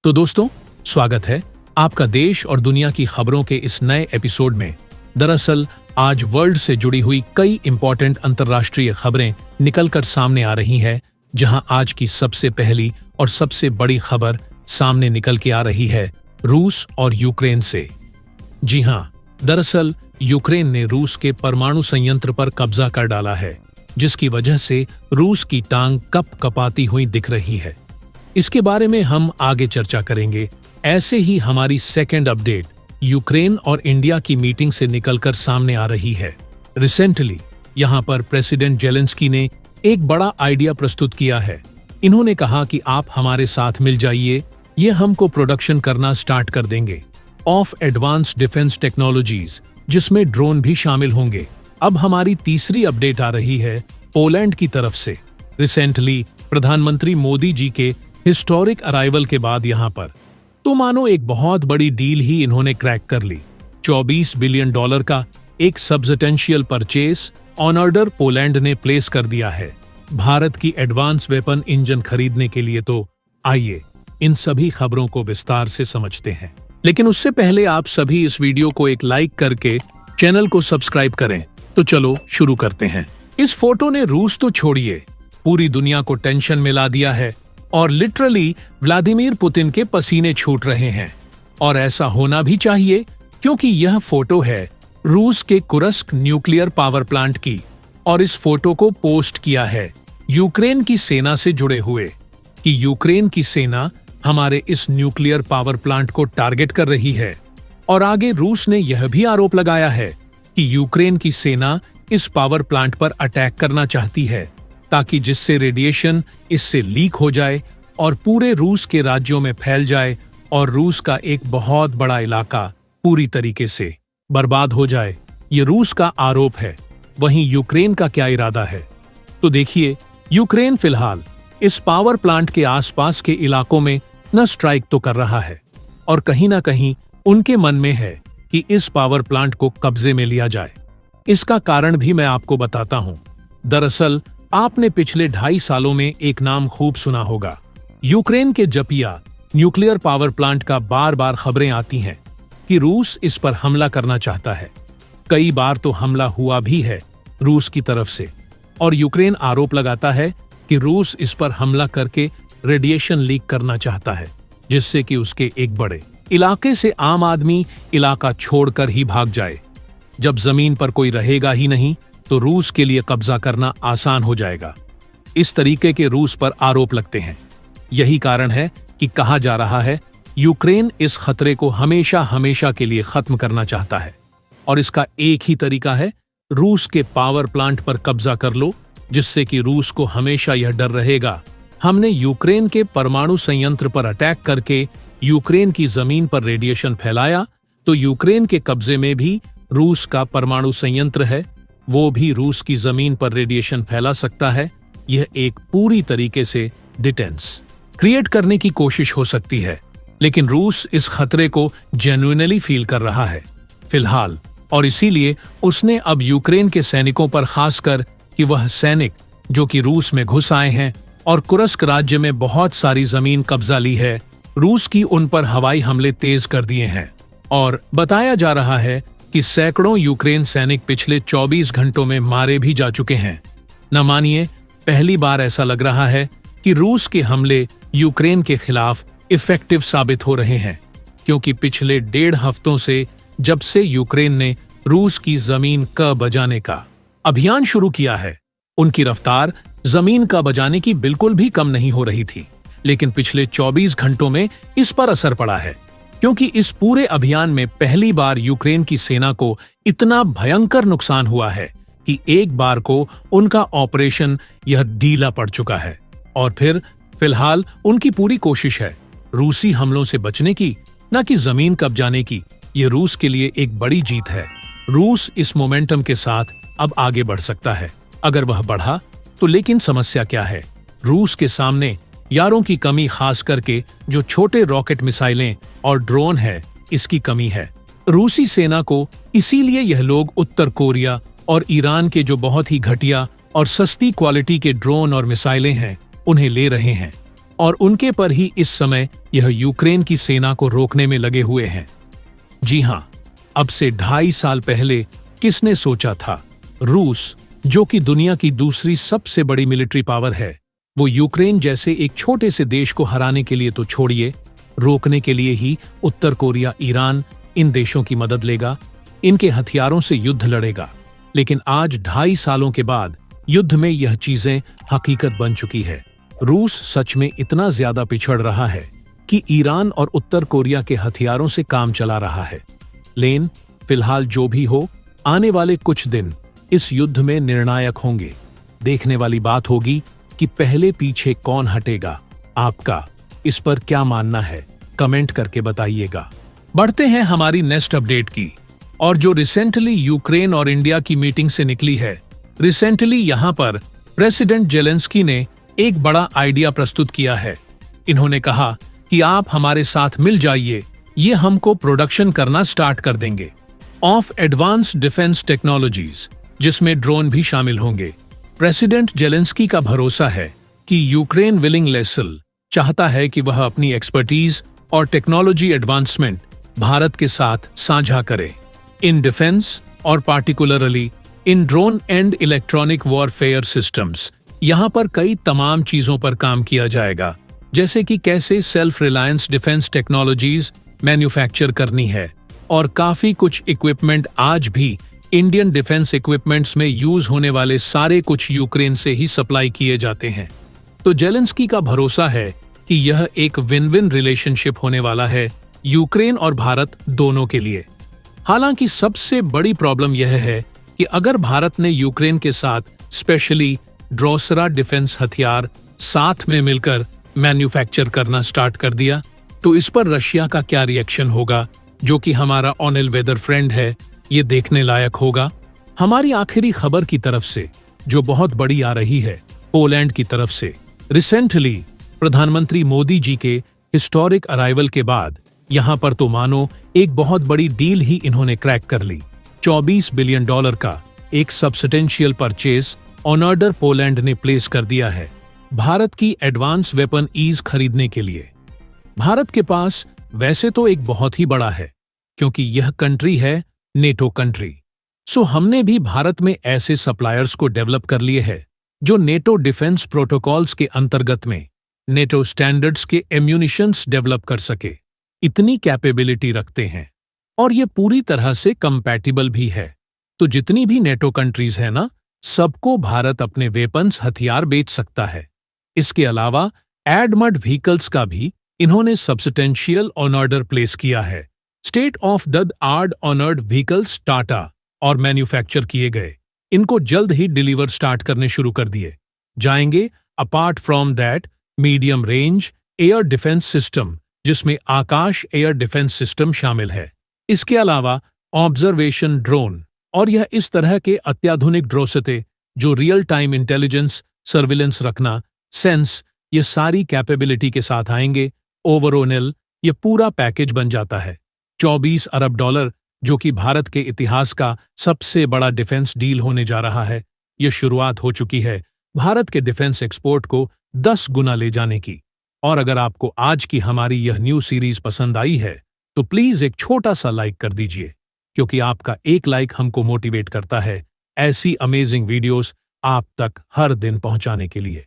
तो दोस्तों, स्वागत है आपका देश और दुनिया की खबरों के इस नए एपिसोड में। दरअसल आज वर्ल्ड से जुड़ी हुई कई इंपॉर्टेंट अंतर्राष्ट्रीय खबरें निकलकर सामने आ रही हैं, जहां आज की सबसे पहली और सबसे बड़ी खबर सामने निकल के आ रही है रूस और यूक्रेन से। जी हां, दरअसल यूक्रेन ने रूस के परमाणु संयंत्र पर कब्जा कर डाला है, जिसकी वजह से रूस की टांग कपाती हुई दिख रही है। इसके बारे में हम आगे चर्चा करेंगे। ऐसे ही हमारी सेकेंड अपडेट यूक्रेन और इंडिया की मीटिंग से निकलकर सामने आ रही है। रिसेंटली यहां पर प्रेसिडेंट जेलेंस्की ने एक बड़ा आइडिया प्रस्तुत किया है। इन्होंने कहा कि आप हमारे साथ मिल जाइए, ये हमको प्रोडक्शन करना स्टार्ट कर देंगे ऑफ एडवांस डिफेंस टेक्नोलॉजीज, जिसमें ड्रोन भी शामिल होंगे। अब हमारी तीसरी अपडेट आ रही है पोलैंड की तरफ से। रिसेंटली प्रधानमंत्री मोदी जी के हिस्टोरिक अराइवल के बाद यहां पर तो मानो एक बहुत बड़ी डील ही इन्होंने क्रैक कर ली। $24 बिलियन का एक substantial purchase on order Poland ने प्लेस कर दिया है भारत की एडवांस वेपन इंजन खरीदने के लिए। तो आइए इन सभी खबरों को विस्तार से समझते हैं, लेकिन उससे पहले आप सभी इस वीडियो को एक लाइक करके चैनल को सब्सक्राइब करें। तो चलो शुरू करते हैं। इस फोटो ने रूस तो छोड़िए, पूरी दुनिया को टेंशन में ला दिया है और लिटरली व्लादिमीर पुतिन के पसीने छूट रहे हैं। और ऐसा होना भी चाहिए, क्योंकि यह फोटो है रूस के कुर्स्क न्यूक्लियर पावर प्लांट की, और इस फोटो को पोस्ट किया है यूक्रेन की सेना से जुड़े हुए कि यूक्रेन की सेना हमारे इस न्यूक्लियर पावर प्लांट को टारगेट कर रही है। और आगे रूस ने यह भी आरोप लगाया है कि यूक्रेन की सेना इस पावर प्लांट पर अटैक करना चाहती है, ताकि जिससे रेडिएशन इससे लीक हो जाए और पूरे रूस के राज्यों में फैल जाए और रूस का एक बहुत बड़ा इलाका पूरी तरीके से बर्बाद हो जाए। ये रूस का आरोप है। वहीं यूक्रेन का क्या इरादा है? तो देखिए, यूक्रेन फिलहाल इस पावर प्लांट के आसपास के इलाकों में न स्ट्राइक तो कर रहा है, और कहीं ना कहीं उनके मन में है कि इस पावर प्लांट को कब्जे में लिया जाए। इसका कारण भी मैं आपको बताता हूं। दरअसल आपने पिछले 2.5 सालों में एक नाम खूब सुना होगा। यूक्रेन के जपिया न्यूक्लियर पावर प्लांट का बार बार खबरें आती हैं कि रूस इस पर हमला करना चाहता है। कई बार तो हमला हुआ भी है रूस की तरफ से, और यूक्रेन आरोप लगाता है कि रूस इस पर हमला करके रेडिएशन लीक करना चाहता है, जिससे कि उसके एक बड़े इलाके से आम आदमी इलाका छोड़कर ही भाग जाए। जब जमीन पर कोई रहेगा ही नहीं, तो रूस के लिए कब्जा करना आसान हो जाएगा। इस तरीके के रूस पर आरोप लगते हैं। यही कारण है कि कहा जा रहा है यूक्रेन इस खतरे को हमेशा हमेशा के लिए खत्म करना चाहता है, और इसका एक ही तरीका है रूस के पावर प्लांट पर कब्जा कर लो, जिससे कि रूस को हमेशा यह डर रहेगा हमने यूक्रेन के परमाणु संयंत्र पर अटैक करके यूक्रेन की जमीन पर रेडिएशन फैलाया, तो यूक्रेन के कब्जे में भी रूस का परमाणु संयंत्र है, वो भी रूस की जमीन पर रेडिएशन फैला सकता है। यह एक पूरी तरीके से डिटेंस क्रिएट करने की कोशिश हो सकती है, लेकिन रूस इस खतरे को जेन्युइनली फील कर रहा है फिलहाल, और इसीलिए उसने अब यूक्रेन के सैनिकों पर, खासकर कि वह सैनिक जो कि रूस में घुस आए हैं और कुर्स्क राज्य में बहुत सारी जमीन कब्जा ली है, रूस की उन पर हवाई हमले तेज कर दिए हैं। और बताया जा रहा है कि सैकड़ों यूक्रेन सैनिक पिछले 24 घंटों में मारे भी जा चुके हैं। न मानिए, पहली बार ऐसा लग रहा है कि रूस के हमले यूक्रेन के खिलाफ इफेक्टिव साबित हो रहे हैं, क्योंकि पिछले 1.5 हफ्तों से जब से यूक्रेन ने रूस की जमीन क बजाने का अभियान शुरू किया है, उनकी रफ्तार जमीन का बजाने की बिल्कुल भी कम नहीं हो रही थी। लेकिन पिछले 24 घंटों में इस पर असर पड़ा है, क्योंकि इस पूरे अभियान में पहली बार यूक्रेन की सेना को इतना भयंकर नुकसान हुआ है कि एक बार को उनका ऑपरेशन यह ढीला पड़ चुका है। और फिर फिलहाल उनकी पूरी कोशिश है रूसी हमलों से बचने की, न कि जमीन कब्जाने की। ये रूस के लिए एक बड़ी जीत है। रूस इस मोमेंटम के साथ अब आगे बढ़ सकता है, अगर वह बढ़ा तो। लेकिन समस्या क्या है? रूस के सामने यारों की कमी, खास करके जो छोटे रॉकेट मिसाइलें और ड्रोन है, इसकी कमी है रूसी सेना को। इसीलिए यह लोग उत्तर कोरिया और ईरान के जो बहुत ही घटिया और सस्ती क्वालिटी के ड्रोन और मिसाइलें हैं, उन्हें ले रहे हैं। और उनके पर ही इस समय यह यूक्रेन की सेना को रोकने में लगे हुए हैं। जी हां, अब से 2.5 साल पहले किसने सोचा था रूस, जो कि दुनिया की दूसरी सबसे बड़ी मिलिट्री पावर है, वो यूक्रेन जैसे एक छोटे से देश को हराने के लिए तो छोड़िए, रोकने के लिए ही उत्तर कोरिया, ईरान, इन देशों की मदद लेगा, इनके हथियारों से युद्ध लड़ेगा। लेकिन आज 2.5 सालों के बाद युद्ध में यह चीजें हकीकत बन चुकी है। रूस सच में इतना ज्यादा पिछड़ रहा है कि ईरान और उत्तर कोरिया के हथियारों से काम चला रहा है। लेकिन फिलहाल जो भी हो, आने वाले कुछ दिन इस युद्ध में निर्णायक होंगे। देखने वाली बात होगी कि पहले पीछे कौन हटेगा। आपका इस पर क्या मानना है, कमेंट करके बताइएगा। बढ़ते हैं हमारी नेक्स्ट अपडेट की, और जो रिसेंटली यूक्रेन और इंडिया की मीटिंग से निकली है। रिसेंटली यहां पर प्रेसिडेंट जेलेंस्की ने एक बड़ा आइडिया प्रस्तुत किया है। इन्होंने कहा कि आप हमारे साथ मिल जाइए, ये हमको प्रोडक्शन करना स्टार्ट कर देंगे ऑफ एडवांस्ड डिफेंस टेक्नोलॉजीज, जिसमें ड्रोन भी शामिल होंगे। प्रेसिडेंट जेलेंस्की का भरोसा है कि यूक्रेन विलिंग लेसल चाहता है कि वह अपनी एक्सपर्टीज और टेक्नोलॉजी एडवांसमेंट भारत के साथ साझा करे इन डिफेंस और particularly in drone and electronic warfare systems. यहाँ पर कई तमाम चीजों पर काम किया जाएगा, जैसे कि कैसे self reliance defence technologies manufacture करनी है, और काफी कुछ इक्विपमेंट आज भी इंडियन डिफेंस इक्विपमेंट्स में यूज होने वाले सारे कुछ यूक्रेन से ही सप्लाई किए जाते हैं। तो जेलेंस्की का भरोसा है कि यह एक विन विन रिलेशनशिप होने वाला है यूक्रेन और भारत दोनों के लिए। हालांकि सबसे बड़ी प्रॉब्लम यह है कि अगर भारत ने यूक्रेन के साथ स्पेशली ड्रोसरा डिफेंस हथियार साथ में मिलकर मैन्युफैक्चर करना स्टार्ट कर दिया, तो इस पर रशिया का क्या रिएक्शन होगा, जो कि हमारा ऑनेल वेदर फ्रेंड है, ये देखने लायक होगा। हमारी आखिरी खबर की तरफ से, जो बहुत बड़ी आ रही है पोलैंड की तरफ से। रिसेंटली प्रधानमंत्री मोदी जी के हिस्टोरिक अराइवल के बाद यहाँ पर तो मानो एक बहुत बड़ी डील ही इन्होंने क्रैक कर ली। $24 बिलियन का एक substantial purchase on order Poland ने प्लेस कर दिया है भारत की एडवांस वेपन ईज खरीदने के लिए। भारत के पास वैसे तो एक बहुत ही बड़ा है, क्योंकि यह कंट्री है नेटो कंट्री। सो हमने भी भारत में ऐसे सप्लायर्स को डेवलप कर लिए हैं जो नेटो डिफेंस प्रोटोकॉल्स के अंतर्गत में नेटो स्टैंडर्ड्स के एम्यूनिशंस डेवलप कर सके, इतनी कैपेबिलिटी रखते हैं, और ये पूरी तरह से कंपैटिबल भी है। तो जितनी भी नेटो कंट्रीज है ना, सबको भारत अपने वेपन्स हथियार बेच सकता है। इसके अलावा एडमड व्हीकल्स का भी इन्होंने सब्सटेंशियल ऑन ऑर्डर प्लेस किया है। State of the art honoured vehicles Tata और मैन्युफैक्चर किए गए, इनको जल्द ही डिलीवर स्टार्ट करने शुरू कर दिए जाएंगे। Apart from that, medium range air defence system, जिसमें आकाश एयर डिफेंस सिस्टम शामिल है। इसके अलावा ऑब्जर्वेशन ड्रोन, और यह इस तरह के अत्याधुनिक ड्रोसते जो रियल टाइम इंटेलिजेंस, सर्विलेंस रखना, सेंस, ये सारी कैपेबिलिटी के साथ आएंगे। ओवरऑल ये पूरा पैकेज बन जाता है $24 अरब, जो कि भारत के इतिहास का सबसे बड़ा डिफेंस डील होने जा रहा है। यह शुरुआत हो चुकी है भारत के डिफेंस एक्सपोर्ट को 10 गुना ले जाने की। और अगर आपको आज की हमारी यह न्यू सीरीज पसंद आई है, तो प्लीज एक छोटा सा लाइक कर दीजिए, क्योंकि आपका एक लाइक हमको मोटिवेट करता है ऐसी अमेजिंग वीडियोस आप तक हर दिन पहुंचाने के लिए।